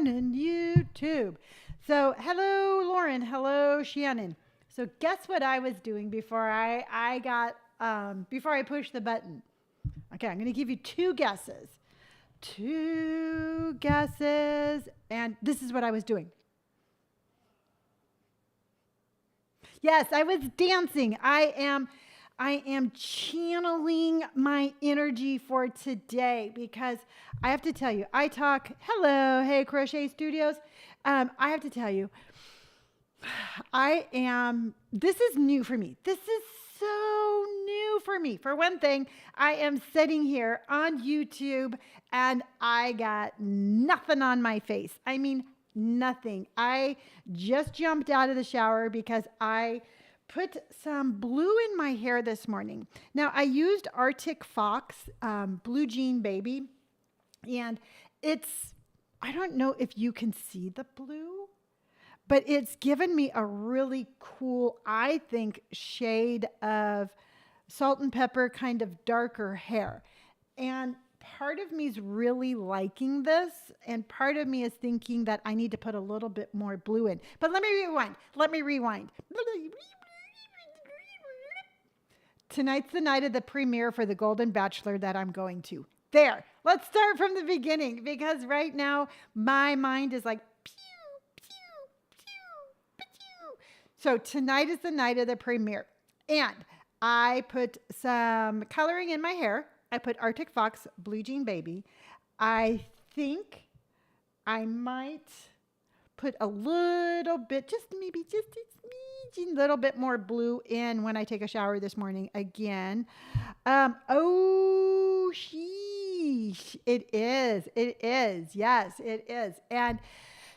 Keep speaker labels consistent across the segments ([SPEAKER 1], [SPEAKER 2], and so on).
[SPEAKER 1] morning, YouTube. So, hello, Lauren. Hello, Shannon. So, guess what I was doing before before I pushed the button? Okay, I'm going to give you two guesses. Two guesses. And this is what I was doing. Yes, I was dancing. I am channeling my energy for today because I have to tell you, hello, hey, Crochet Studios. I have to tell you, this is new for me. This is so new for me. For one thing, I am sitting here on YouTube and I got nothing on my face. I mean, nothing. I just jumped out of the shower because I put some blue in my hair this morning. Now, I used Arctic Fox Blue Jean Baby, and I don't know if you can see the blue, but it's given me a really cool, I think, shade of salt and pepper, kind of darker hair. And part of me is really liking this, and part of me is thinking that I need to put a little bit more blue in. But let me rewind. Tonight's the night of the premiere for The Golden Bachelor that I'm going to. There, let's start from the beginning because right now my mind is like, pew, pew, pew, pew. So tonight is the night of the premiere. And I put some coloring in my hair. I put Arctic Fox Blue Jean Baby. I think I might put a little bit, just a little bit more blue in when I take a shower this morning again. Oh, sheesh. It is. Yes, it is. And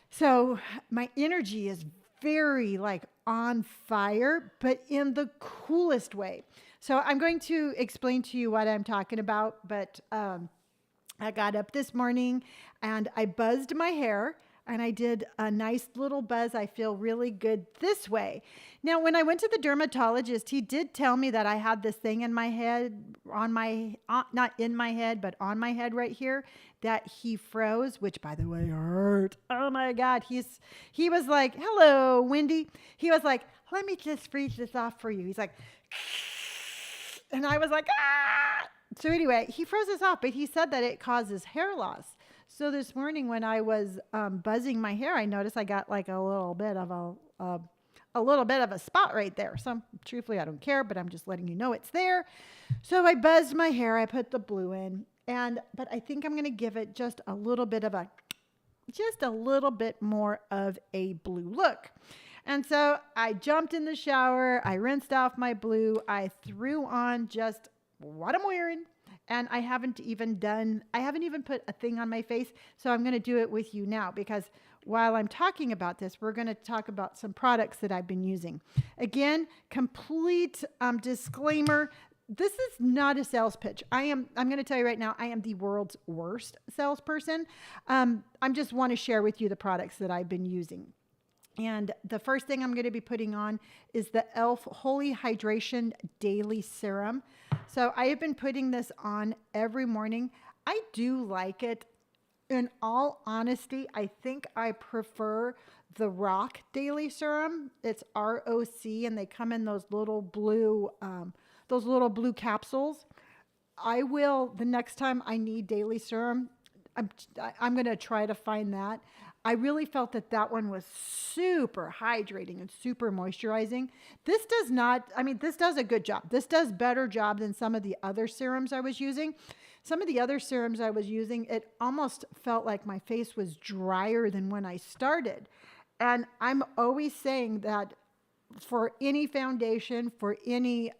[SPEAKER 1] so my energy is very like on fire, but in the coolest way. So I'm going to explain to you what I'm talking about, but I got up this morning and I buzzed my hair. And I did a nice little buzz. I feel really good this way. Now, when I went to the dermatologist, he did tell me that I had this thing in my head, not in my head, but on my head right here, that he froze, which by the way hurt. Oh my God. He was like, hello, Wendy. He was like, let me just freeze this off for you. He's like, and I was like, ah. So anyway, he froze this off, but he said that it causes hair loss. So this morning when I was buzzing my hair, I noticed I got like a little bit of a spot right there. So truthfully, I don't care, but I'm just letting you know it's there. So I buzzed my hair. I put the blue in, but I think I'm going to give it just a little bit more of a blue look. And so I jumped in the shower. I rinsed off my blue. I threw on just what I'm wearing. And I haven't even put a thing on my face. So I'm going to do it with you now because while I'm talking about this, we're going to talk about some products that I've been using. Again, complete disclaimer. This is not a sales pitch. I'm going to tell you right now, I am the world's worst salesperson. I just want to share with you the products that I've been using. And the first thing I'm going to be putting on is the e.l.f. Holy Hydration Daily Serum. So I have been putting this on every morning. I do like it. In all honesty, I think I prefer the Rock Daily Serum. It's ROC, and they come in those little blue capsules. I will, the next time I need daily serum, I'm going to try to find that. I really felt that one was super hydrating and super moisturizing. This does a good job. This does better job than some of the other serums I was using. Some of the other serums I was using, it almost felt like my face was drier than when I started. And I'm always saying that for any foundation, for any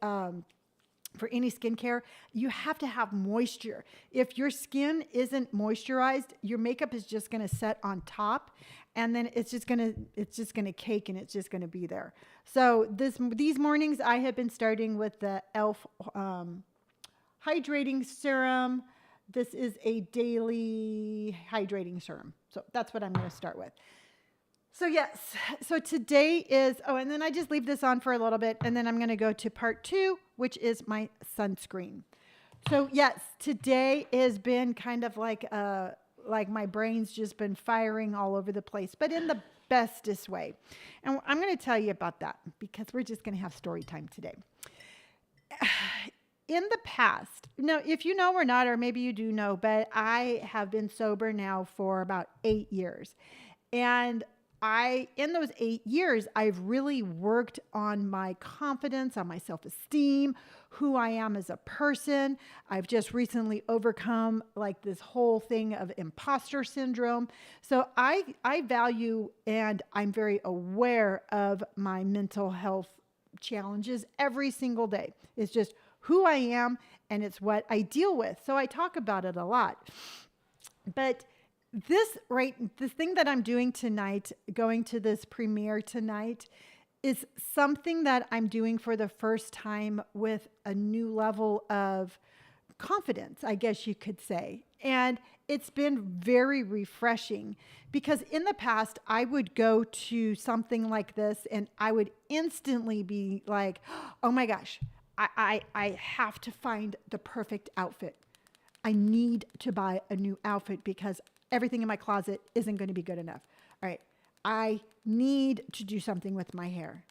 [SPEAKER 1] skincare, you have to have moisture. If your skin isn't moisturized, your makeup is just going to set on top, and then it's just going to cake, and it's just going to be there. So these mornings I have been starting with the e.l.f. Hydrating Serum. This is a daily hydrating serum. So that's what I'm going to start with. So yes, so today is, and then I just leave this on for a little bit, and then I'm going to go to part 2, which is my sunscreen. So yes, today has been kind of like like my brain's just been firing all over the place, but in the bestest way. And I'm going to tell you about that because we're just going to have story time today. In the past, now, if you know or not, or maybe you do know, but I have been sober now for about 8 years. And in those 8 years, I've really worked on my confidence, on my self-esteem, who I am as a person. I've just recently overcome like this whole thing of imposter syndrome. So I value and I'm very aware of my mental health challenges every single day. It's just who I am and it's what I deal with. So I talk about it a lot. But this thing that I'm doing tonight, going to this premiere tonight, is something that I'm doing for the first time with a new level of confidence, I guess you could say. And it's been very refreshing because in the past, I would go to something like this and I would instantly be like, oh my gosh, I have to find the perfect outfit. I need to buy a new outfit because everything in my closet isn't going to be good enough. All right. I need to do something with my hair.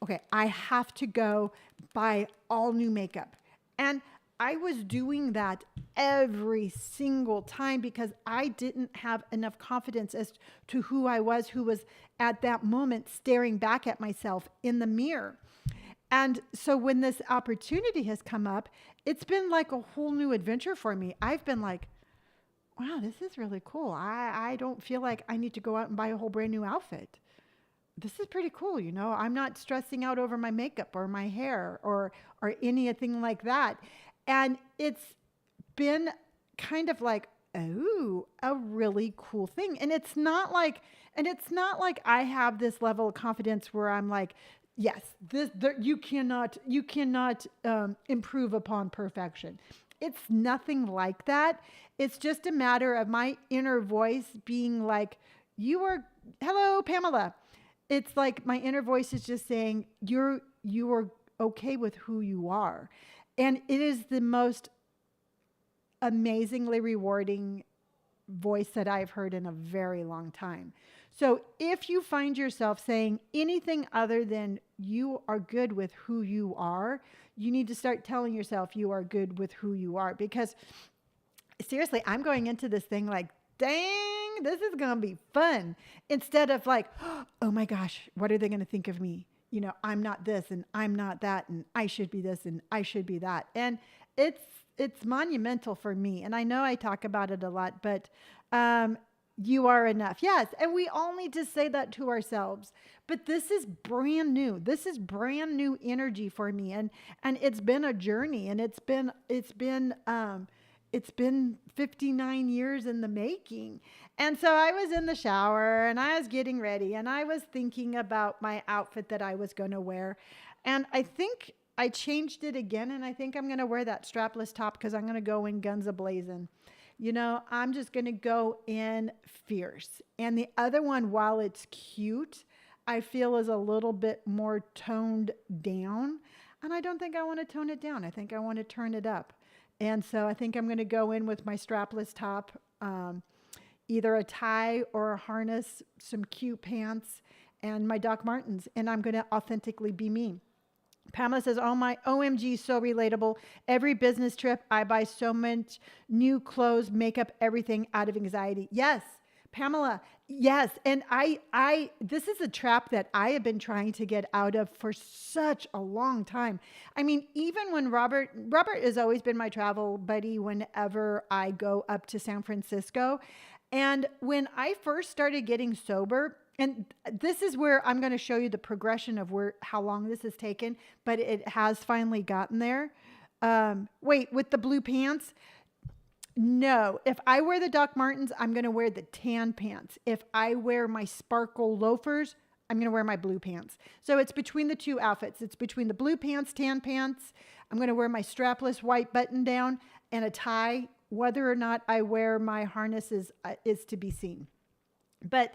[SPEAKER 1] Okay. I have to go buy all new makeup. And I was doing that every single time because I didn't have enough confidence as to who I was, who was at that moment staring back at myself in the mirror. And so when this opportunity has come up, it's been like a whole new adventure for me. I've been like, wow, this is really cool. I don't feel like I need to go out and buy a whole brand new outfit. This is pretty cool. You know, I'm not stressing out over my makeup or my hair or anything like that. And it's been kind of like, oh, a really cool thing. And it's not like I have this level of confidence where I'm like, yes, you cannot improve upon perfection. It's nothing like that. It's just a matter of my inner voice being like, hello, Pamela. It's like my inner voice is just saying, you are okay with who you are. And it is the most amazingly rewarding voice that I've heard in a very long time. So if you find yourself saying anything other than you are good with who you are, you need to start telling yourself you are good with who you are. Because seriously, I'm going into this thing like, dang, this is going to be fun. Instead of like, oh my gosh, what are they going to think of me? You know, I'm not this and I'm not that and I should be this and I should be that. And it's monumental for me. And I know I talk about it a lot, but you are enough. Yes. And we all need to say that to ourselves. But this is brand new. This is brand new energy for me. And it's been a journey and it's been 59 years in the making. And so I was in the shower and I was getting ready and I was thinking about my outfit that I was going to wear. And I think I changed it again. And I think I'm going to wear that strapless top because I'm going to go in guns a-blazing. You know, I'm just going to go in fierce. And the other one, while it's cute, I feel is a little bit more toned down. And I don't think I want to tone it down. I think I want to turn it up. And so I think I'm going to go in with my strapless top, either a tie or a harness, some cute pants, and my Doc Martens. And I'm going to authentically be me. Pamela says, oh my OMG, so relatable. Every business trip, I buy so much new clothes, makeup, everything out of anxiety. Yes, Pamela, yes. And this is a trap that I have been trying to get out of for such a long time. I mean, even when Robert has always been my travel buddy whenever I go up to San Francisco. And when I first started getting sober, and this is where I'm going to show you the progression of how long this has taken, but it has finally gotten there. Wait, with the blue pants? No. If I wear the Doc Martens, I'm going to wear the tan pants. If I wear my sparkle loafers, I'm going to wear my blue pants. So it's between the two outfits. It's between the blue pants, tan pants. I'm going to wear my strapless white button down and a tie. Whether or not I wear my harness is to be seen. But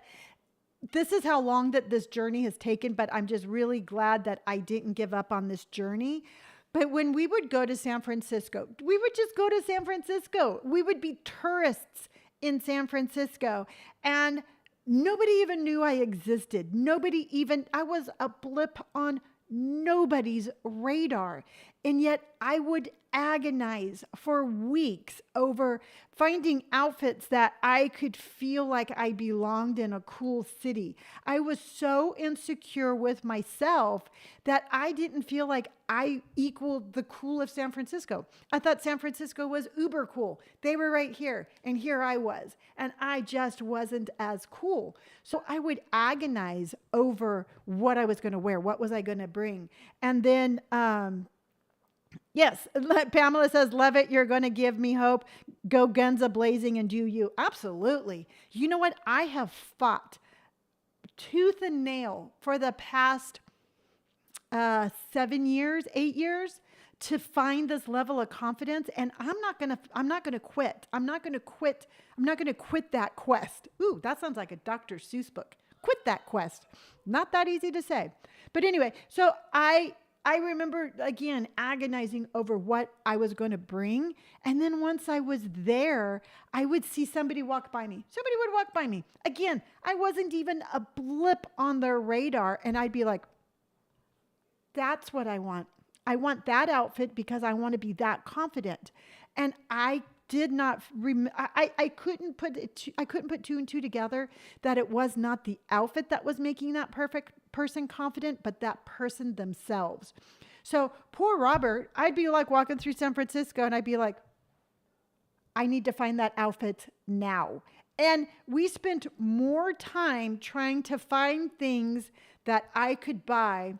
[SPEAKER 1] this is how long that this journey has taken, but I'm just really glad that I didn't give up on this journey. But when we would go to San Francisco, we would just go to San Francisco. We would be tourists in San Francisco, and nobody even knew I existed. I was a blip on nobody's radar. And yet I would agonize for weeks over finding outfits that I could feel like I belonged in a cool city. I was so insecure with myself that I didn't feel like I equaled the cool of San Francisco. I thought San Francisco was uber cool. They were right here, and here I was, and I just wasn't as cool. So I would agonize over what I was going to wear, what was I going to bring. And then, yes, Pamela says, love it. You're going to give me hope. Go guns a-blazing and do you. Absolutely. You know what? I have fought tooth and nail for the past 7 years, 8 years to find this level of confidence. And I'm not going to quit. I'm not going to quit that quest. Ooh, that sounds like a Dr. Seuss book. Quit that quest. Not that easy to say. But anyway, so I remember, again, agonizing over what I was going to bring. And then once I was there, I would see somebody walk by me. Somebody would walk by me. Again, I wasn't even a blip on their radar. And I'd be like, that's what I want. I want that outfit because I want to be that confident. And I did not I couldn't put two and two together that it was not the outfit that was making that perfect person confident, but that person themselves. So poor Robert, I'd be like walking through San Francisco and I'd be like, I need to find that outfit now. And we spent more time trying to find things that I could buy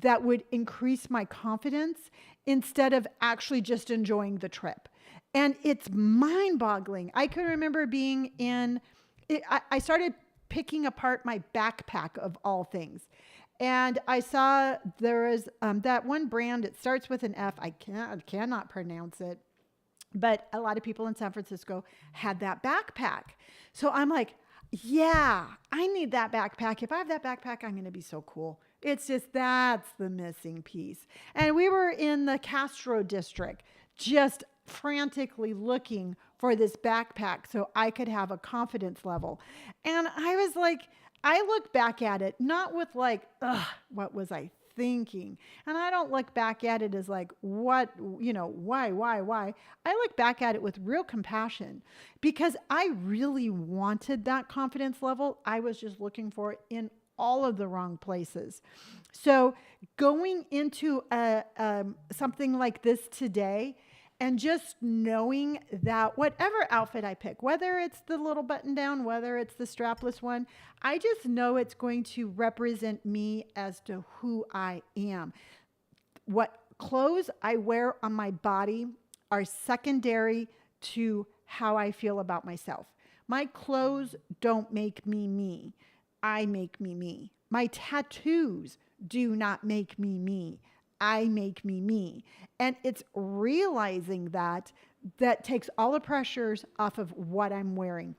[SPEAKER 1] that would increase my confidence instead of actually just enjoying the trip. And it's mind-boggling. I can remember being I started picking apart my backpack of all things. And I saw there is that one brand, it starts with an F. I cannot pronounce it. But a lot of people in San Francisco had that backpack. So I'm like, yeah, I need that backpack. If I have that backpack, I'm going to be so cool. It's just, that's the missing piece. And we were in the Castro district, just frantically looking for this backpack so I could have a confidence level. And I was like, I look back at it, not with like, ugh, what was I thinking? And I don't look back at it as like, what, why? I look back at it with real compassion because I really wanted that confidence level. I was just looking for it in all of the wrong places. So going into something like this today, and just knowing that whatever outfit I pick, whether it's the little button down, whether it's the strapless one, I just know it's going to represent me as to who I am. What clothes I wear on my body are secondary to how I feel about myself. My clothes don't make me me. I make me me. My tattoos do not make me me. I make me me. And it's realizing that takes all the pressures off of what I'm wearing.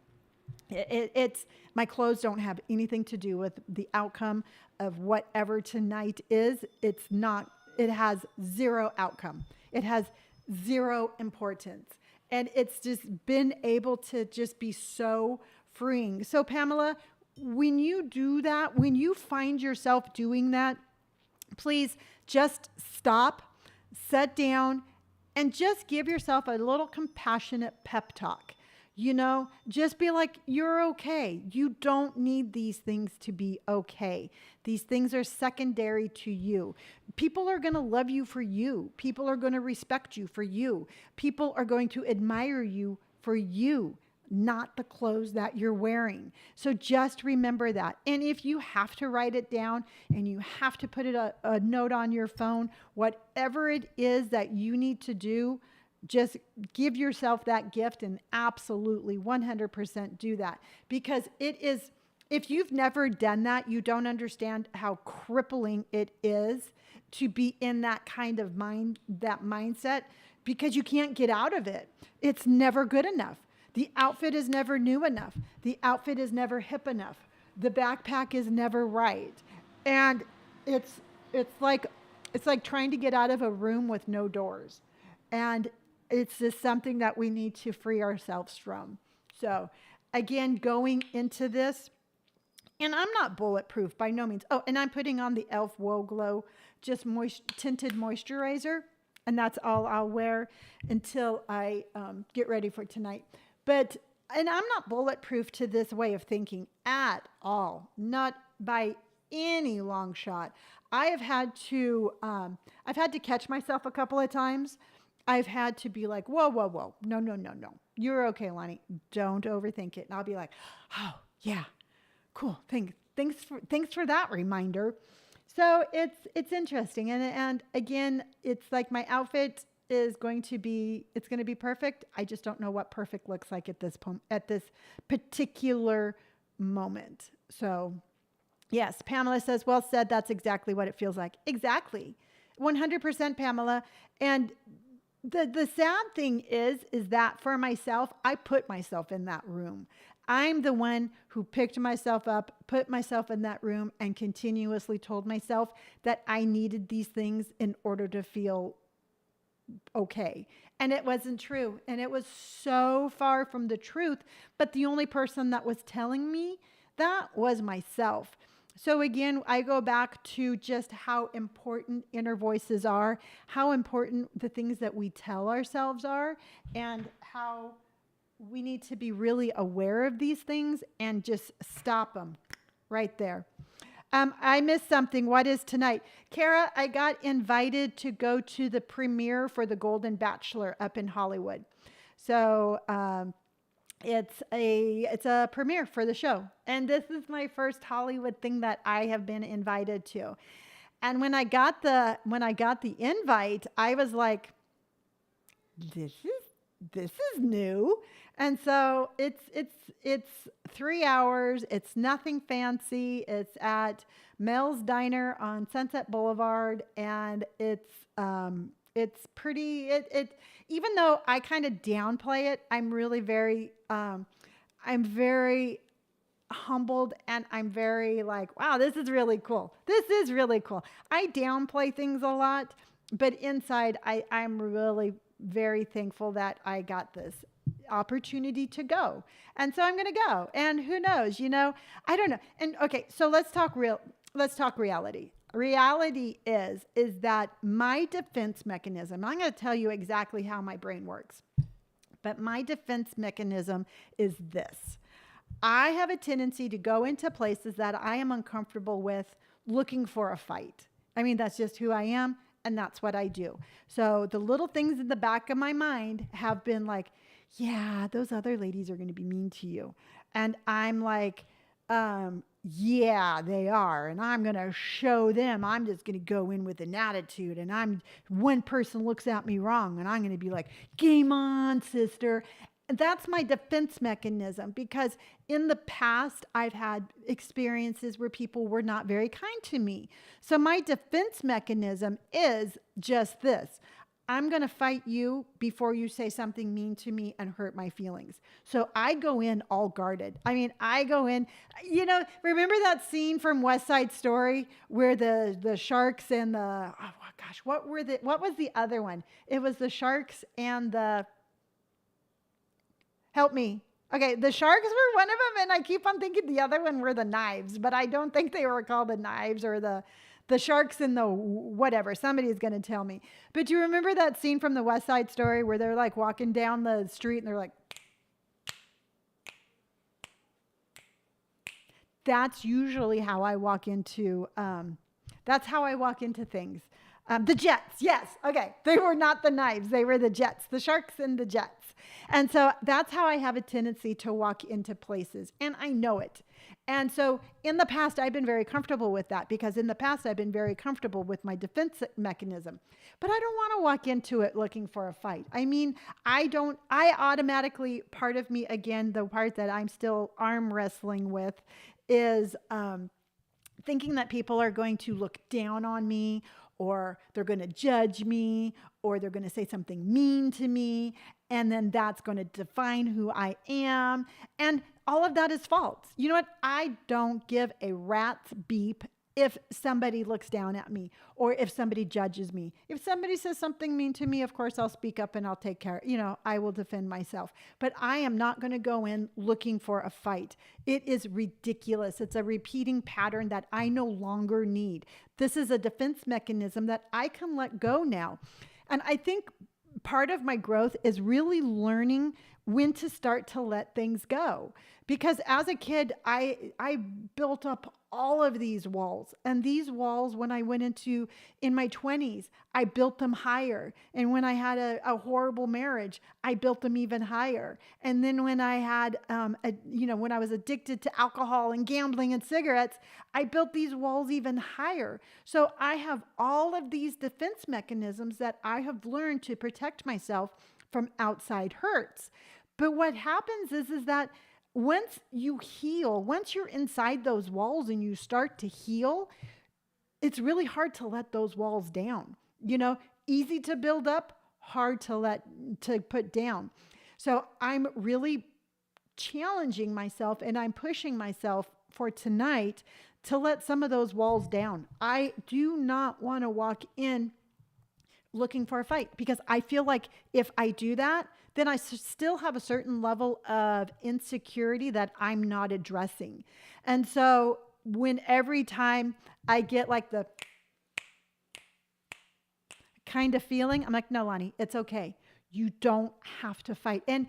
[SPEAKER 1] It's my clothes don't have anything to do with the outcome of whatever tonight is. It has zero outcome. It has zero importance. And it's just been able to just be so freeing. So Pamela, when you do that, when you find yourself doing that, please just stop, sit down, and just give yourself a little compassionate pep talk. Just be like, you're okay. You don't need these things to be okay. These things are secondary to you. People are going to love you for you. People are going to respect you for you. People are going to admire you for you, not the clothes that you're wearing. So just remember that. And if you have to write it down and you have to put a note on your phone, whatever it is that you need to do, just give yourself that gift and absolutely 100% do that. Because if you've never done that, you don't understand how crippling it is to be in that kind of mindset, because you can't get out of it. It's never good enough. The outfit is never new enough. The outfit is never hip enough. The backpack is never right. And it's like trying to get out of a room with no doors. And it's just something that we need to free ourselves from. So again, going into this, and I'm not bulletproof by no means. Oh, and I'm putting on the e.l.f. Whoa Glow just tinted moisturizer. And that's all I'll wear until I get ready for tonight. But, and I'm not bulletproof to this way of thinking at all. Not by any long shot. I've had to catch myself a couple of times. I've had to be like, whoa, whoa, whoa. No, no, no, no. You're okay, Lonnie. Don't overthink it. And I'll be like, oh, yeah. Cool. Thanks for that reminder. So it's interesting, and again, it's like my outfit is going to be perfect. I just don't know what perfect looks like at this particular moment. So yes, Pamela says, well said. That's exactly what it feels like. Exactly, 100%, Pamela. And the sad thing is that for myself, I put myself in that room. I'm the one who picked myself up, put myself in that room, and continuously told myself that I needed these things in order to feel okay. And it wasn't true. And it was so far from the truth. But the only person that was telling me that was myself. So again, I go back to just how important inner voices are, how important the things that we tell ourselves are, and how we need to be really aware of these things and just stop them right there. I missed something. What is tonight? Kara, I got invited to go to the premiere for The Golden Bachelor up in Hollywood. So it's a premiere for the show. And this is my first Hollywood thing that I have been invited to. And when I got the invite, I was like, this is new. And so it's 3 hours. It's nothing fancy. It's at Mel's Diner on Sunset Boulevard, and it's pretty. Even though I kind of downplay it, I'm really I'm very humbled, and I'm very like, wow, this is really cool. This is really cool. I downplay things a lot, but inside I'm really very thankful that I got this opportunity to go. And so I'm going to go. And who knows, I don't know. And okay, so let's talk reality. Reality is that my defense mechanism, I'm going to tell you exactly how my brain works. But my defense mechanism is this. I have a tendency to go into places that I am uncomfortable with looking for a fight. I mean, that's just who I am. And that's what I do. So the little things in the back of my mind have been like, yeah, those other ladies are going to be mean to you. And I'm like, yeah, they are. And I'm going to show them. I'm just going to go in with an attitude. And one person looks at me wrong, and I'm going to be like, game on, sister. That's my defense mechanism, because in the past, I've had experiences where people were not very kind to me. So my defense mechanism is just this. I'm going to fight you before you say something mean to me and hurt my feelings. So I go in all guarded. I mean, I go in, remember that scene from West Side Story where the sharks and what was the other one? It was the sharks and help me. Okay, the sharks were one of them, and I keep on thinking the other one were the knives, but I don't think they were called the knives, or the sharks and the whatever. Somebody's going to tell me. But do you remember that scene from the West Side Story where they're like walking down the street and they're like, that's usually how I walk into, things. The jets, yes. Okay. They were not the knives. They were the jets, the sharks and the jets. And so that's how I have a tendency to walk into places. And I know it. And so in the past, I've been very comfortable with that, because in the past, I've been very comfortable with my defense mechanism. But I don't want to walk into it looking for a fight. I mean, I automatically, part of me, again, the part that I'm still arm wrestling with is thinking that people are going to look down on me, or they're going to judge me, or they're going to say something mean to me. And then that's going to define who I am. And all of that is false. You know what? I don't give a rat's beep if somebody looks down at me or if somebody judges me. If somebody says something mean to me, of course, I'll speak up and I'll take care. I will defend myself. But I am not going to go in looking for a fight. It is ridiculous. It's a repeating pattern that I no longer need. This is a defense mechanism that I can let go now. And I think part of my growth is really learning when to start to let things go. Because as a kid, I built up all of these walls. And these walls, when I went in my 20s, I built them higher. And when I had a horrible marriage, I built them even higher. And then when I had, when I was addicted to alcohol and gambling and cigarettes, I built these walls even higher. So I have all of these defense mechanisms that I have learned to protect myself from outside hurts. But what happens is that once you heal, once you're inside those walls and you start to heal, it's really hard to let those walls down. Easy to build up, hard to put down. So I'm really challenging myself and I'm pushing myself for tonight to let some of those walls down. I do not want to walk in looking for a fight because I feel like if I do that, then I still have a certain level of insecurity that I'm not addressing. And so when every time I get like the kind of feeling, I'm like, no, Lonnie, it's okay. You don't have to fight. And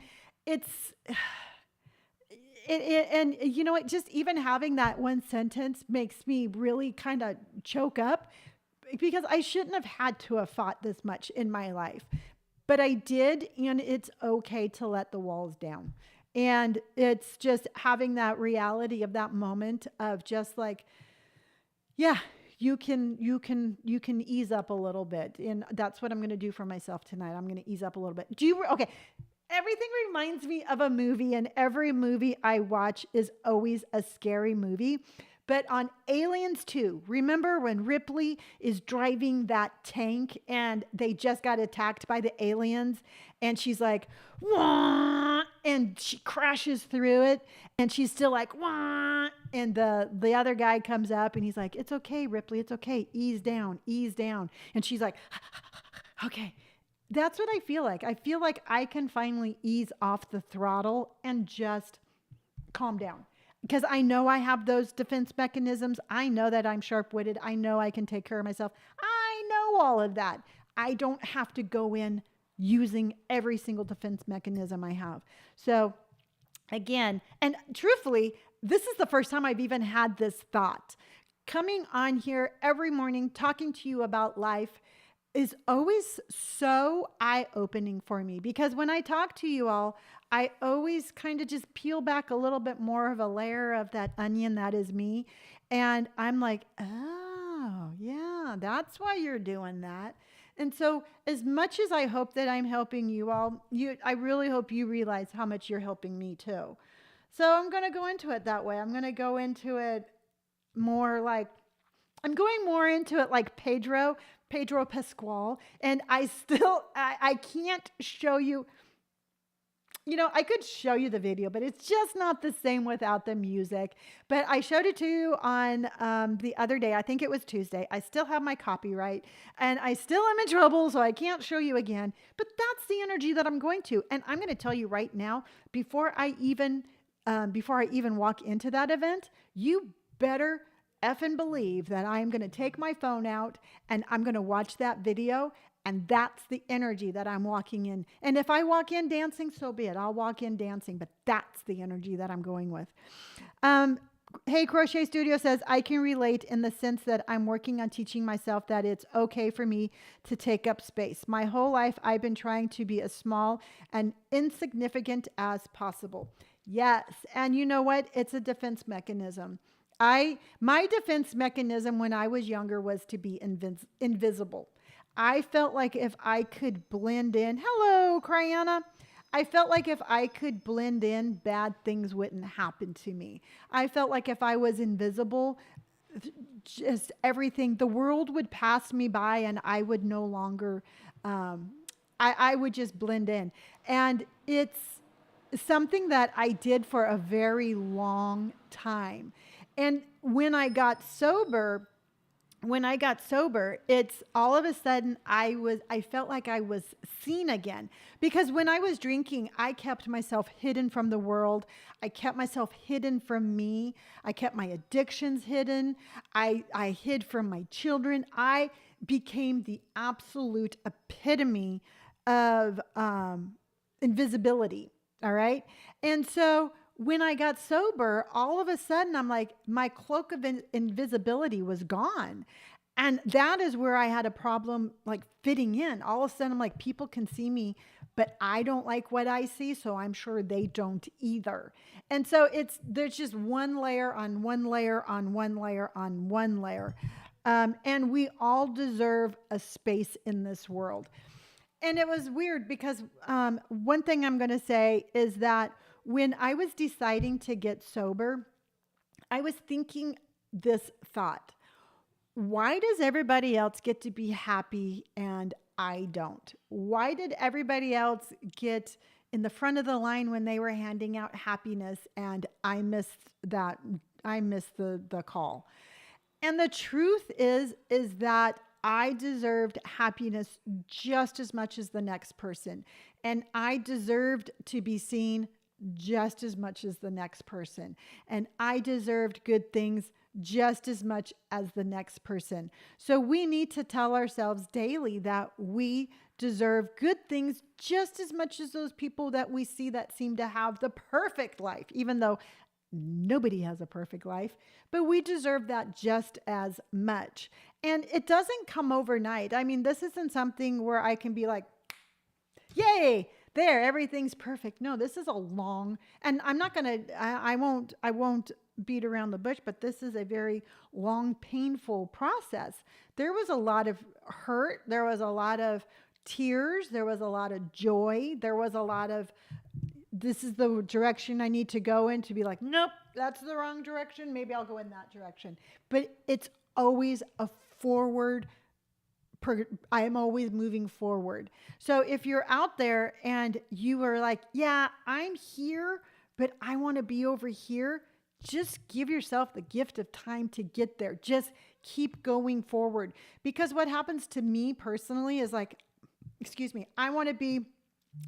[SPEAKER 1] and you know what, just even having that one sentence makes me really kind of choke up because I shouldn't have had to have fought this much in my life. But I did, and it's okay to let the walls down. And it's just having that reality of that moment of just like, yeah, you can ease up a little bit. And that's what I'm going to do for myself tonight. I'm going to ease up a little bit. Okay. Everything reminds me of a movie, and every movie I watch is always a scary movie. But on Aliens 2, remember when Ripley is driving that tank and they just got attacked by the aliens and she's like, wah, and she crashes through it and she's still like, wah, and the other guy comes up and he's like, it's okay, Ripley, it's okay. Ease down, ease down. And she's like, okay. That's what I feel like. I feel like I can finally ease off the throttle and just calm down. Because I know I have those defense mechanisms. I know that I'm sharp-witted. I know I can take care of myself. I know all of that. I don't have to go in using every single defense mechanism I have. So again, and truthfully, this is the first time I've even had this thought. Coming on here every morning, talking to you about life is always so eye-opening for me because when I talk to you all, I always kind of just peel back a little bit more of a layer of that onion that is me. And I'm like, oh, yeah, that's why you're doing that. And so as much as I hope that I'm helping you all, I really hope you realize how much you're helping me too. So I'm going to go into it that way. I'm going to go into it more like, I'm going more into it like Pedro Pascal. And I can't show you, I could show you the video, but it's just not the same without the music. But I showed it to you on the other day. I think it was Tuesday. I still have my copyright and I still am in trouble, so I can't show you again. But that's the energy that I'm going to. And I'm going to tell you right now, before I even walk into that event, you better effing believe that I'm going to take my phone out and I'm going to watch that video. And that's the energy that I'm walking in. And if I walk in dancing, so be it. I'll walk in dancing, but that's the energy that I'm going with. Hey, Crochet Studio says, I can relate in the sense that I'm working on teaching myself that it's okay for me to take up space. My whole life, I've been trying to be as small and insignificant as possible. Yes. And you know what? It's a defense mechanism. My defense mechanism when I was younger was to be invisible. I felt like if I could blend in, hello, Cryana. I felt like if I could blend in, bad things wouldn't happen to me. I felt like if I was invisible, just everything, the world would pass me by and I would no longer, I would just blend in. And it's something that I did for a very long time. And when I got sober, when I got sober, it's all of a sudden I felt like I was seen again. Because when I was drinking, I kept myself hidden from the world. I kept myself hidden from me. I kept my addictions hidden. I hid from my children. I became the absolute epitome of invisibility. All right. And so when I got sober, all of a sudden I'm like, my cloak of invisibility was gone. And that is where I had a problem like fitting in. All of a sudden I'm like, people can see me, but I don't like what I see. So I'm sure they don't either. And so there's just one layer on one layer on one layer on one layer. And we all deserve a space in this world. And it was weird because one thing I'm going to say is that when I was deciding to get sober, I was thinking this thought: why does everybody else get to be happy and I don't? Why did everybody else get in the front of the line when they were handing out happiness and I missed that? I missed the call. And the truth is that I deserved happiness just as much as the next person. And I deserved to be seen just as much as the next person. And I deserved good things just as much as the next person. So we need to tell ourselves daily that we deserve good things just as much as those people that we see that seem to have the perfect life, even though nobody has a perfect life, but we deserve that just as much. And it doesn't come overnight. I mean, this isn't something where I can be like, yay, there, everything's perfect. No, this is a long, and I'm not going to, I won't beat around the bush, but this is a very long, painful process. There was a lot of hurt. There was a lot of tears. There was a lot of joy. There was a lot of, this is the direction I need to go in, to be like, nope, that's the wrong direction. Maybe I'll go in that direction. But it's always a forward. I am always moving forward. So if you're out there and you are like, yeah, I'm here, but I want to be over here, just give yourself the gift of time to get there. Just keep going forward. Because what happens to me personally is like, excuse me, I want to be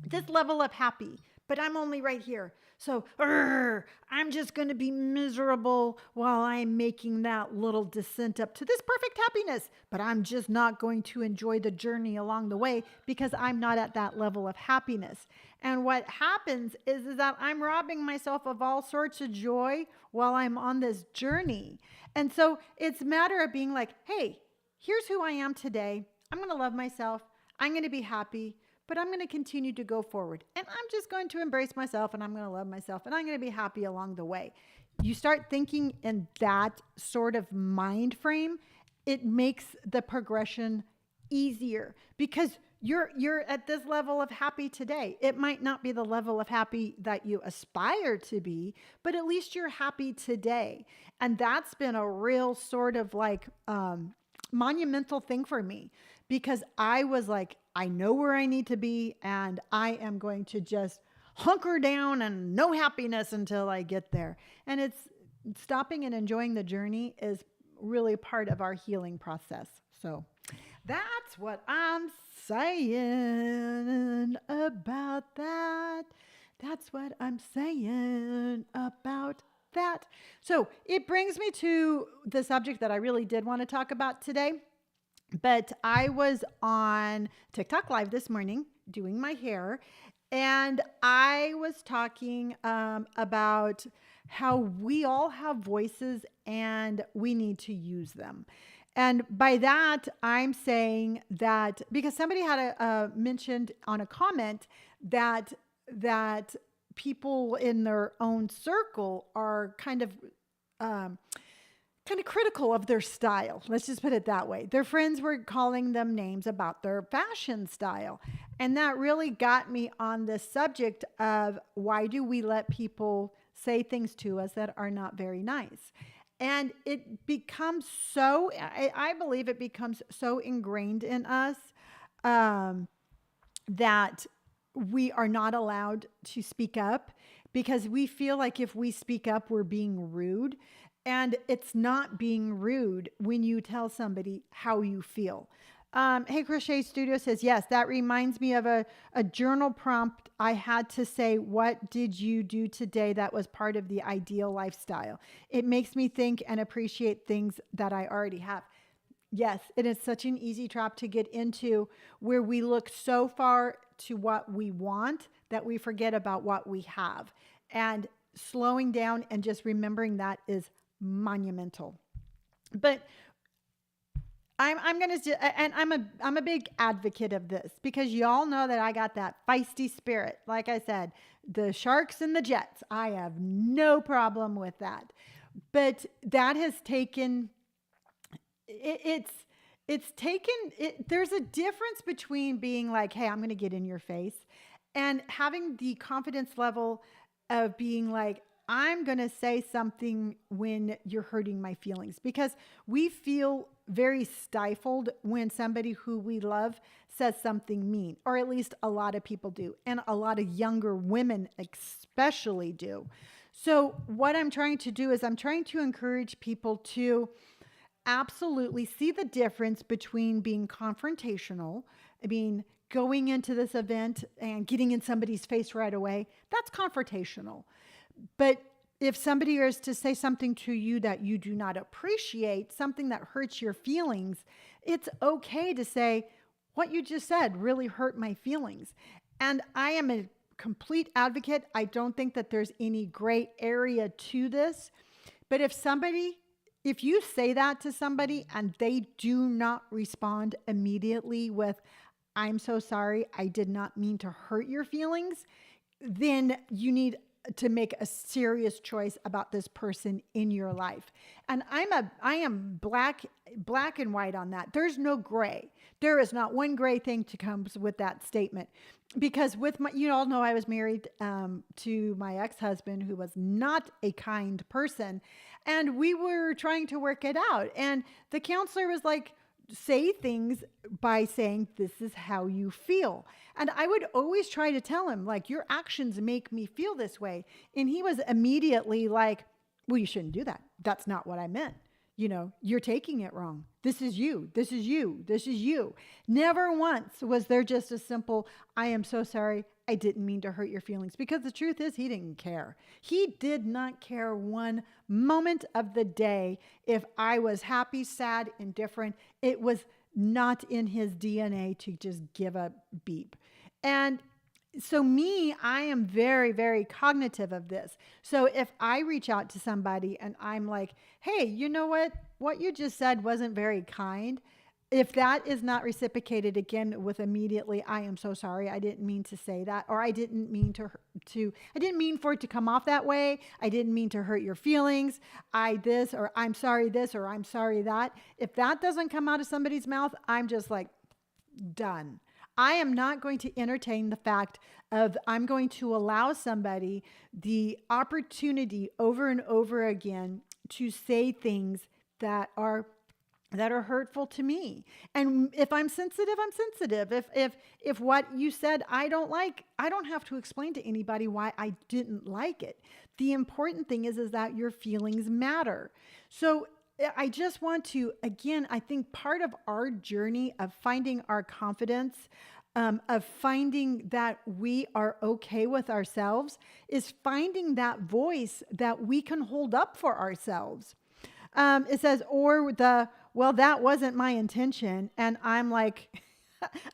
[SPEAKER 1] this level of happy, but I'm only right here. So I'm just going to be miserable while I'm making that little descent up to this perfect happiness, but I'm just not going to enjoy the journey along the way because I'm not at that level of happiness. And what happens is that I'm robbing myself of all sorts of joy while I'm on this journey. And so it's a matter of being like, hey, here's who I am today. I'm going to love myself. I'm going to be happy. But I'm going to continue to go forward, and I'm just going to embrace myself, and I'm going to love myself, and I'm going to be happy along the way. You start thinking in that sort of mind frame, it makes the progression easier because you're at this level of happy today. It might not be the level of happy that you aspire to be, but at least you're happy today. And that's been a real sort of like monumental thing for me, because I was like, I know where I need to be, and I am going to just hunker down and no happiness until I get there. And it's stopping and enjoying the journey is really part of our healing process. So that's what I'm saying about that. That's what I'm saying about that. So it brings me to the subject that I really did want to talk about today. But I was on TikTok Live this morning doing my hair, and I was talking about how we all have voices and we need to use them. And by that, I'm saying that because somebody had mentioned on a comment that people in their own circle are kind of critical of their style. Let's just put it that way. Their friends were calling them names about their fashion style. And that really got me on this subject of why do we let people say things to us that are not very nice? And it becomes so, I believe it becomes so ingrained in us that we are not allowed to speak up because we feel like if we speak up, we're being rude. And it's not being rude when you tell somebody how you feel. Hey, Crochet Studio says, yes, that reminds me of a journal prompt I had to say, what did you do today that was part of the ideal lifestyle? It makes me think and appreciate things that I already have. Yes, it is such an easy trap to get into where we look so far to what we want that we forget about what we have. And slowing down and just remembering that is monumental. But I'm gonna and I'm a big advocate of this because y'all know that I got that feisty spirit. Like I said, the Sharks and the Jets. I have no problem with that. But that has taken it's taken it, there's a difference between being like, hey, I'm going to get in your face, and having the confidence level of being like, I'm going to say something when you're hurting my feelings, because we feel very stifled when somebody who we love says something mean, or at least a lot of people do, and a lot of younger women especially do. So what I'm trying to do is I'm trying to encourage people to absolutely see the difference between being confrontational. I mean, going into this event and getting in somebody's face right away, that's confrontational. But if somebody is to say something to you that you do not appreciate, something that hurts your feelings, it's okay to say, what you just said really hurt my feelings. And I am a complete advocate. I don't think that there's any gray area to this. But if you say that to somebody and they do not respond immediately with, I'm so sorry, I did not mean to hurt your feelings, then you need to make a serious choice about this person in your life. And I am black and white on that. There's no gray. There is not one gray thing to comes with that statement. Because with my, you all know I was married to my ex-husband who was not a kind person. And we were trying to work it out. And the counselor was like, say things by saying, this is how you feel. And I would always try to tell him, like, your actions make me feel this way. And he was immediately like, well, you shouldn't do that. That's not what I meant. You know, you're taking it wrong. This is you. This is you. This is you. Never once was there just a simple, I am so sorry. I didn't mean to hurt your feelings. Because the truth is, he didn't care. He did not care one moment of the day if I was happy, sad, indifferent. It was not in his DNA to just give a beep. And so I am very, very cognitive of this. So if I reach out to somebody and I'm like, hey, you know what you just said wasn't very kind. If that is not reciprocated again with immediately, I am so sorry. I didn't mean to say that, or I didn't mean I didn't mean for it to come off that way. I didn't mean to hurt your feelings. Or I'm sorry this, or I'm sorry that. If that doesn't come out of somebody's mouth, I'm just like, done. I am not going to entertain the fact of I'm going to allow somebody the opportunity over and over again to say things that are hurtful to me. And if I'm sensitive, I'm sensitive. If what you said I don't like, I don't have to explain to anybody why I didn't like it. The important thing is that your feelings matter. So I just want to, again, I think part of our journey of finding our confidence, of finding that we are okay with ourselves, is finding that voice that we can hold up for ourselves. It says, well, that wasn't my intention. And I'm like,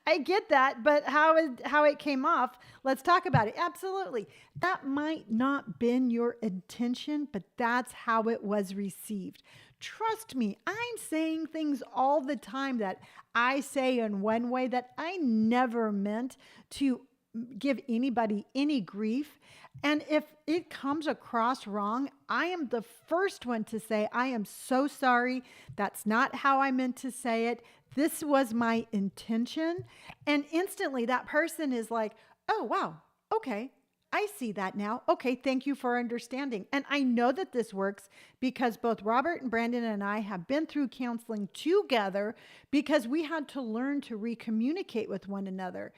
[SPEAKER 1] I get that, but how it came off, let's talk about it. Absolutely. That might not been your intention, but that's how it was received. Trust me, I'm saying things all the time that I say in one way that I never meant to give anybody any grief. And if it comes across wrong, I am the first one to say, I am so sorry. That's not how I meant to say it. This was my intention. And instantly that person is like, oh, wow. Okay. I see that now. Okay. Thank you for understanding. And I know that this works because both Robert and Brandon and I have been through counseling together because we had to learn to recommunicate with one another.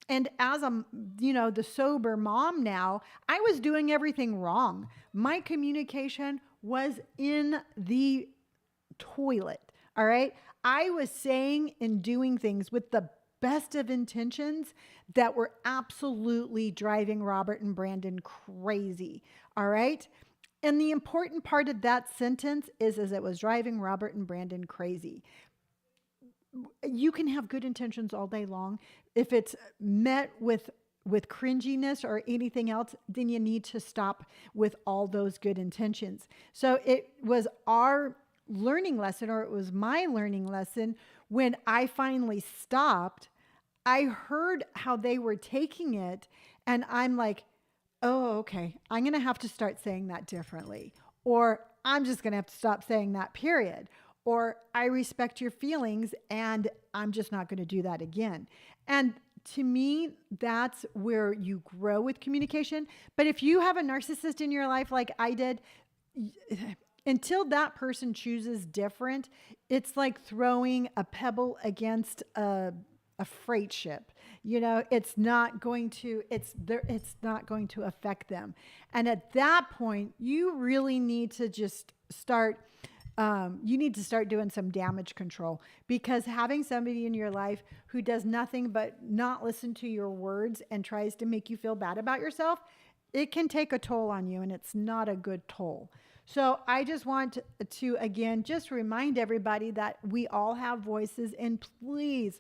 [SPEAKER 1] And as the sober mom now, I was doing everything wrong. My communication was in the toilet. All right. I was saying and doing things with the best of intentions that were absolutely driving Robert and Brandon crazy. All right. And the important part of that sentence is it was driving Robert and Brandon crazy. You can have good intentions all day long. If it's met with cringiness or anything else, then you need to stop with all those good intentions. So it was our learning lesson, or it was my learning lesson, when I finally stopped. I heard how they were taking it, and I'm like, oh, okay, I'm going to have to start saying that differently. Or I'm just going to have to stop saying that, period. Or I respect your feelings and I'm just not going to do that again. And to me, that's where you grow with communication. But if you have a narcissist in your life like I did, until that person chooses different, it's like throwing a pebble against a freight ship. You know, it's not going to affect them. And at that point, you really need to just start doing some damage control, because having somebody in your life who does nothing but not listen to your words and tries to make you feel bad about yourself, it can take a toll on you, and it's not a good toll. So I just want to again, just remind everybody that we all have voices, and please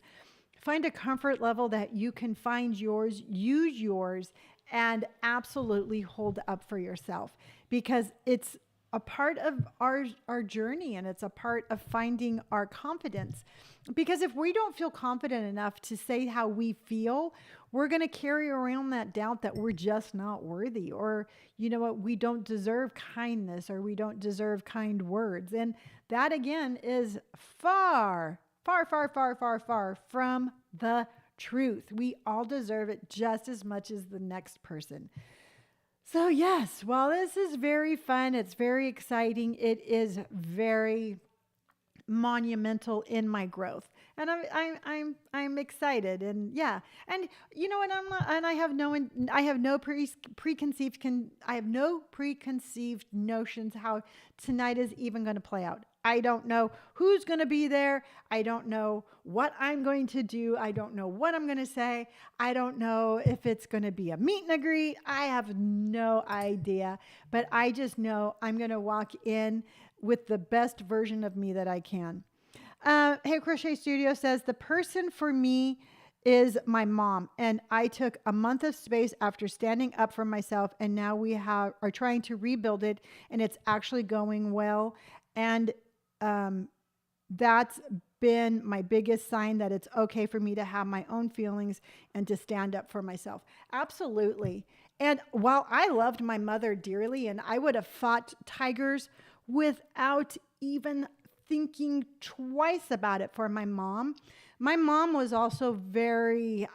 [SPEAKER 1] find a comfort level that you can find yours, use yours, and absolutely hold up for yourself, because it's a part of our journey, and it's a part of finding our confidence. Because if we don't feel confident enough to say how we feel, we're going to carry around that doubt that we're just not worthy, or you know what, we don't deserve kindness, or we don't deserve kind words. And that again is far, far, far, far, far, far from the truth. We all deserve it just as much as the next person. So yes, while this is very fun, it's very exciting, it is very monumental in my growth, and I'm excited, and yeah, and you know, and I'm not, and I have no preconceived notions how tonight is even going to play out. I don't know who's going to be there. I don't know what I'm going to do. I don't know what I'm going to say. I don't know if it's going to be a meet and greet. I have no idea, but I just know I'm going to walk in with the best version of me that I can. Hey Crochet Studio says, the person for me is my mom, and I took a month of space after standing up for myself, and now we are trying to rebuild it, and it's actually going well. And that's been my biggest sign that it's okay for me to have my own feelings and to stand up for myself. Absolutely. And while I loved my mother dearly, and I would have fought tigers without even thinking twice about it for my mom was also very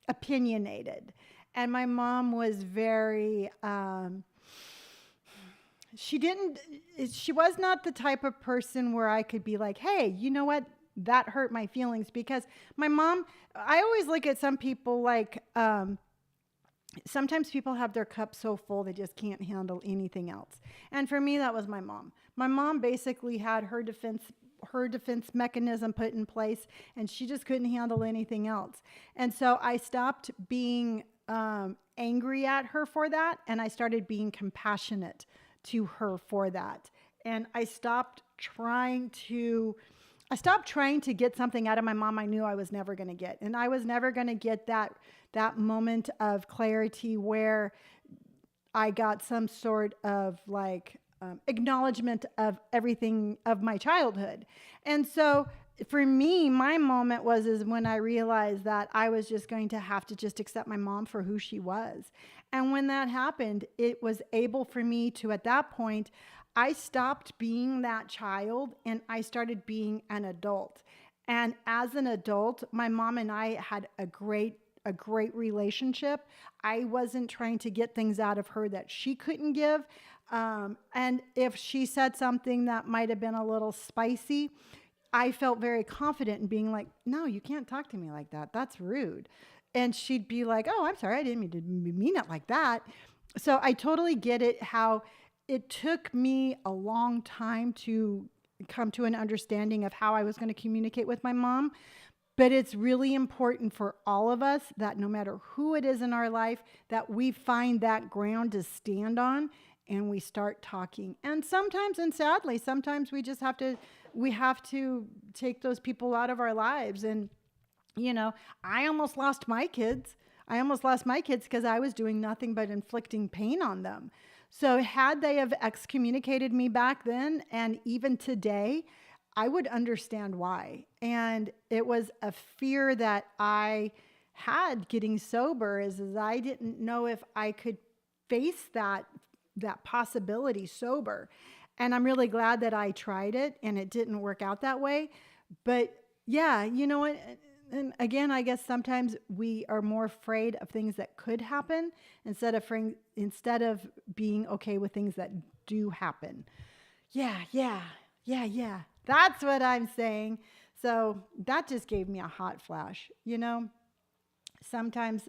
[SPEAKER 1] opinionated. And my mom was very, she was not the type of person where I could be like, hey, you know what? That hurt my feelings. Because my mom, I always look at some people like, sometimes people have their cup so full they just can't handle anything else. And for me, that was my mom. My mom basically had her defense mechanism put in place, and she just couldn't handle anything else. And so I stopped being angry at her for that, and I started being compassionate to her for that. And I stopped trying to get something out of my mom I knew I was never going to get. And I was never going to get that moment of clarity where I got some sort of like acknowledgement of everything of my childhood. And so for me, my moment is when I realized that I was just going to have to just accept my mom for who she was. And when that happened, it was able for me to, at that point, I stopped being that child and I started being an adult. And as an adult, my mom and I had a great relationship. I wasn't trying to get things out of her that she couldn't give. And if she said something that might have been a little spicy, I felt very confident in being like, no, you can't talk to me like that. That's rude. And she'd be like, oh, I'm sorry. I didn't mean it like that. So I totally get it, how it took me a long time to come to an understanding of how I was going to communicate with my mom. But it's really important for all of us that no matter who it is in our life, that we find that ground to stand on and we start talking. And sometimes, and sadly, sometimes we have to take those people out of our lives. And, I almost lost my kids. I almost lost my kids because I was doing nothing but inflicting pain on them. So had they have excommunicated me back then and even today, I would understand why. And it was a fear that I had getting sober is I didn't know if I could face that possibility sober. And I'm really glad that I tried it and it didn't work out that way. But yeah, you know what? And again, I guess sometimes we are more afraid of things that could happen instead of being okay with things that do happen. Yeah. That's what I'm saying. So that just gave me a hot flash. Sometimes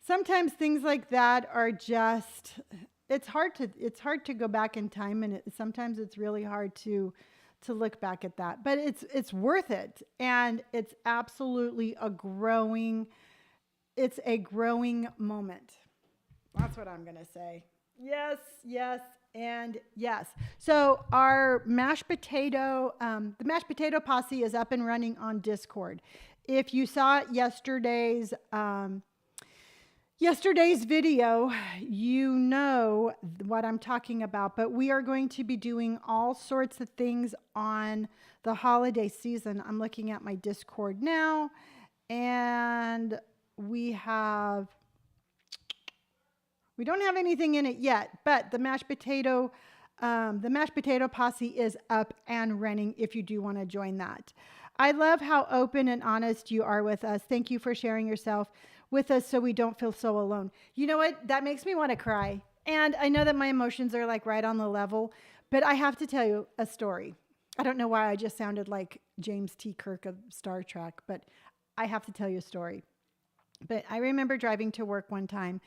[SPEAKER 1] sometimes things like that are just, it's hard to go back in time, and sometimes it's really hard to look back at that, but it's worth it. And it's absolutely it's a growing moment. That's what I'm going to say. Yes, and yes. So our the mashed potato posse is up and running on Discord. If you saw yesterday's video, you know what I'm talking about, but we are going to be doing all sorts of things on the holiday season. I'm looking at my Discord now, and we don't have anything in it yet, but the mashed potato posse is up and running if you do want to join that. I love how open and honest you are with us. Thank you for sharing yourself with us so we don't feel so alone. You know what? That makes me want to cry. And I know that my emotions are like right on the level, but I have to tell you a story. I don't know why I just sounded like James T. Kirk of Star Trek, but I have to tell you a story. But I remember driving to work one time,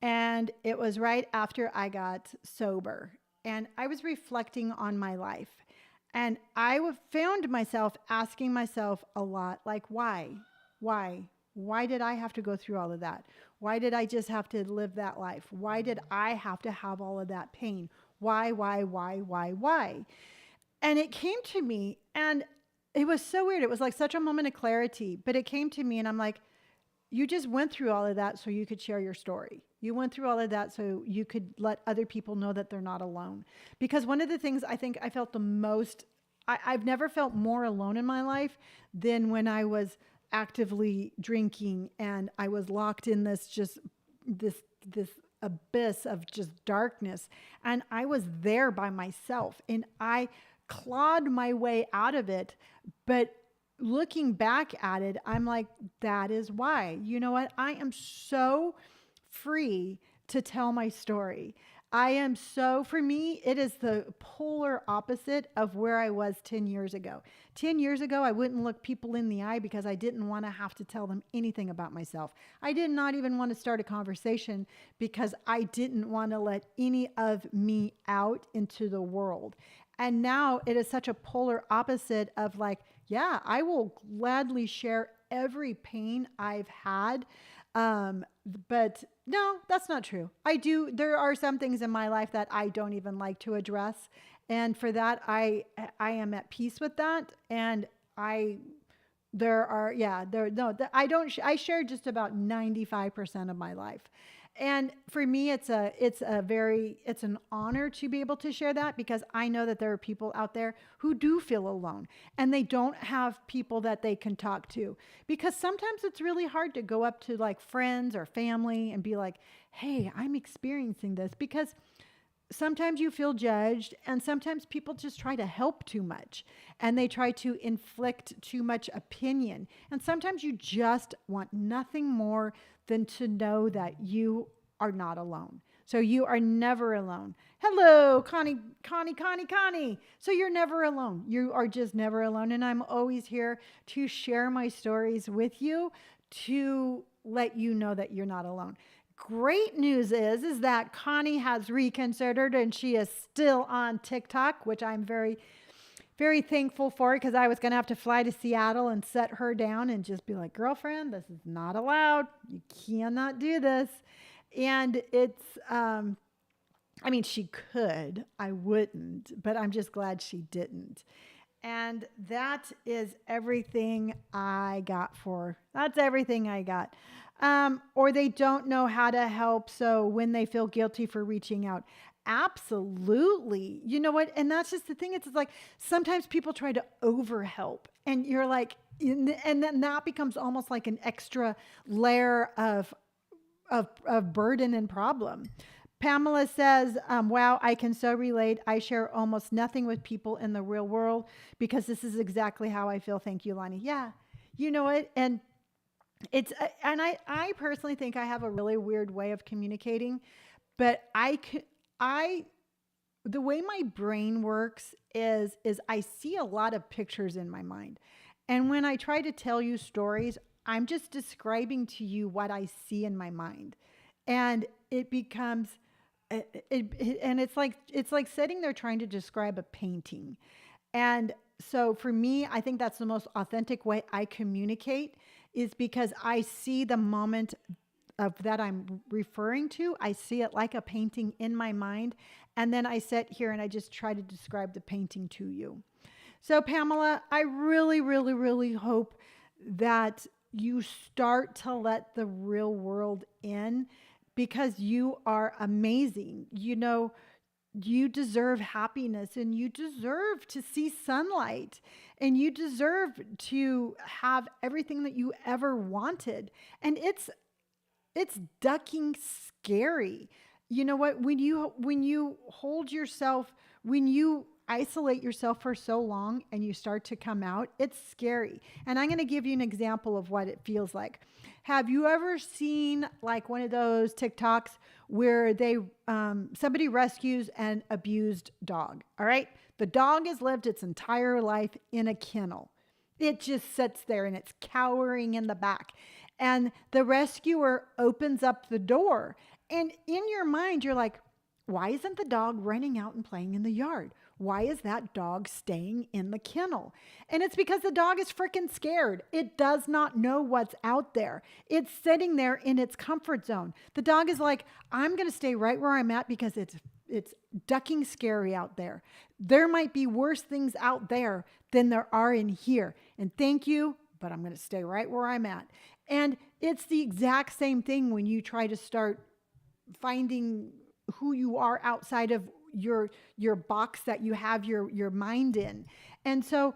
[SPEAKER 1] and it was right after I got sober, and I was reflecting on my life. And I found myself asking myself a lot, like, why? Why did I have to go through all of that? Why did I just have to live that life? Why did I have to have all of that pain? Why? And it came to me, and it was so weird. It was like such a moment of clarity, but it came to me, and I'm like, you just went through all of that so you could share your story. You went through all of that so you could let other people know that they're not alone. Because one of the things I think I felt the most, I've never felt more alone in my life than when I was actively drinking and I was locked in this abyss of just darkness. And I was there by myself and I clawed my way out of it. But looking back at it, I'm like, that is why. You know what? I am so free to tell my story. For me, it is the polar opposite of where I was 10 years ago. 10 years ago, I wouldn't look people in the eye because I didn't want to have to tell them anything about myself. I did not even want to start a conversation because I didn't want to let any of me out into the world. And now it is such a polar opposite of like, yeah, I will gladly share every pain I've had. But no, that's not true. There are some things in my life that I don't even like to address. And for that, I am at peace with that. And I share just about 95% of my life. And for me, it's an honor to be able to share that because I know that there are people out there who do feel alone and they don't have people that they can talk to, because sometimes it's really hard to go up to like friends or family and be like, hey, I'm experiencing this, because sometimes you feel judged and sometimes people just try to help too much and they try to inflict too much opinion. And sometimes you just want nothing more than to know that you are not alone. So you are never alone. Hello, Connie. So you're never alone. You are just never alone. And I'm always here to share my stories with you to let you know that you're not alone. great news is that Connie has reconsidered and she is still on TikTok, which I'm very, very thankful for because I was going to have to fly to Seattle and set her down and just be like, girlfriend, this is not allowed. You cannot do this. And it's, I mean, she could, I wouldn't, but I'm just glad she didn't. And that is everything I got for. That's everything I got. Or they don't know how to help. So when they feel guilty for reaching out, absolutely. You know what? And that's just the thing. It's like sometimes people try to overhelp, and you're like, and then that becomes almost like an extra layer of burden and problem. Pamela says, wow, I can so relate. I share almost nothing with people in the real world because this is exactly how I feel. Thank you, Lonnie. Yeah, you know it. And it's, and I personally think I have a really weird way of communicating, but I, the way my brain works is I see a lot of pictures in my mind. And when I try to tell you stories, I'm just describing to you what I see in my mind. And it becomes and it's like sitting there trying to describe a painting. And so for me, I think that's the most authentic way I communicate is because I see the moment of that I'm referring to. I see it like a painting in my mind. And then I sit here and I just try to describe the painting to you. So Pamela, I really, really, really hope that you start to let the real world in because you are amazing. You know, you deserve happiness and you deserve to see sunlight and you deserve to have everything that you ever wanted. And it's ducking scary. You know what? When you hold yourself, when you isolate yourself for so long and you start to come out, it's scary. And I'm going to give you an example of what it feels like. Have you ever seen like one of those TikToks where they somebody rescues an abused dog? All right, the dog has lived its entire life in a kennel. It just sits there and it's cowering in the back. And the rescuer opens up the door. And in your mind, you're like, why isn't the dog running out and playing in the yard? Why is that dog staying in the kennel? And it's because the dog is freaking scared. It does not know what's out there. It's sitting there in its comfort zone. The dog is like, I'm going to stay right where I'm at because it's ducking scary out there. There might be worse things out there than there are in here. And thank you, but I'm going to stay right where I'm at. And it's the exact same thing when you try to start finding who you are outside of your box that you have your mind in. And so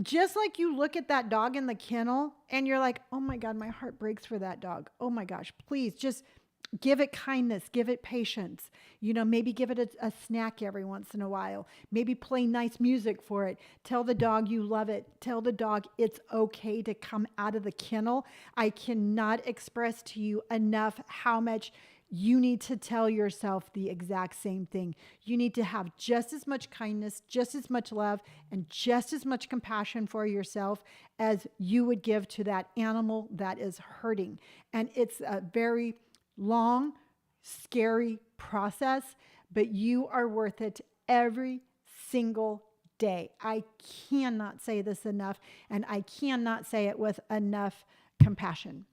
[SPEAKER 1] just like you look at that dog in the kennel and you're like, oh my God, my heart breaks for that dog. Oh my gosh, please just give it kindness, give it patience. You know, maybe give it a snack every once in a while. Maybe play nice music for it. Tell the dog you love it. Tell the dog it's okay to come out of the kennel. I cannot express to you enough how much you need to tell yourself the exact same thing. You need to have just as much kindness, just as much love, and just as much compassion for yourself as you would give to that animal that is hurting. And it's a very long, scary process, but you are worth it every single day. I cannot say this enough, and I cannot say it with enough compassion.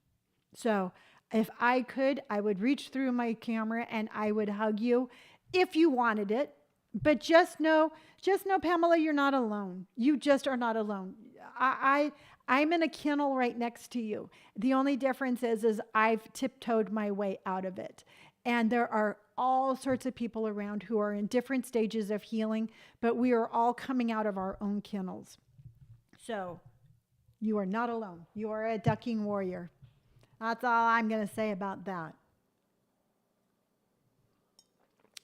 [SPEAKER 1] So if I could, I would reach through my camera and I would hug you if you wanted it. But just know, Pamela, you're not alone. You just are not alone. I'm in a kennel right next to you. The only difference is I've tiptoed my way out of it. And there are all sorts of people around who are in different stages of healing, but we are all coming out of our own kennels. So you are not alone. You are a ducking warrior. That's all I'm going to say about that.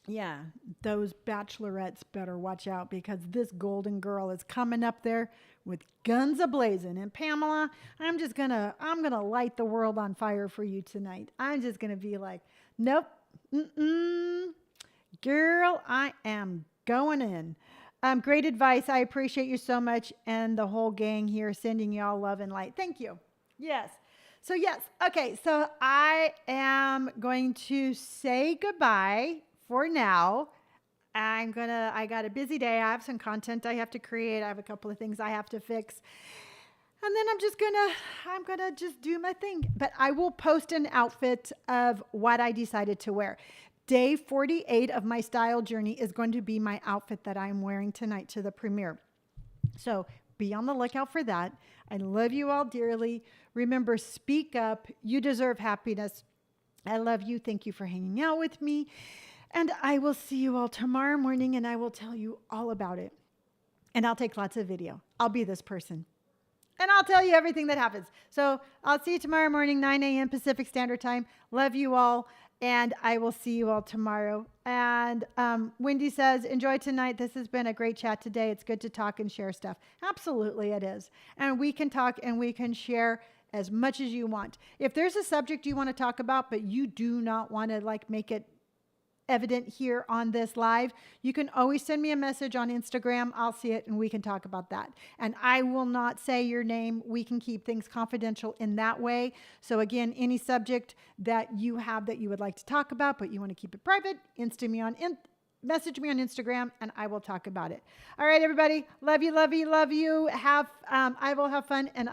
[SPEAKER 1] Yeah, those bachelorettes better watch out because this golden girl is coming up there with guns a-blazing. And Pamela, I'm going to light the world on fire for you tonight. I'm just going to be like, nope, girl, I am going in. Great advice. I appreciate you so much. And the whole gang here sending y'all love and light. Thank you. Yes. So yes, okay. So I am going to say goodbye for now. I got a busy day. I have some content I have to create. I have a couple of things I have to fix. And then I'm gonna just do my thing. But I will post an outfit of what I decided to wear. Day 48 of my style journey is going to be my outfit that I'm wearing tonight to the premiere. So be on the lookout for that. I love you all dearly. Remember, speak up. You deserve happiness. I love you. Thank you for hanging out with me. And I will see you all tomorrow morning and I will tell you all about it. And I'll take lots of video. I'll be this person. And I'll tell you everything that happens. So I'll see you tomorrow morning, 9 a.m. Pacific Standard Time. Love you all. And I will see you all tomorrow. And Wendy says, enjoy tonight. This has been a great chat today. It's good to talk and share stuff. Absolutely, it is. And we can talk and we can share as much as you want. If there's a subject you want to talk about, but you do not want to like make it evident here on this live, you can always send me a message on Instagram. I'll see it and we can talk about that. And I will not say your name. We can keep things confidential in that way. So again, any subject that you have that you would like to talk about, but you want to keep it private, message me on Instagram and I will talk about it. All right, everybody. Love you, love you, love you. I will have fun and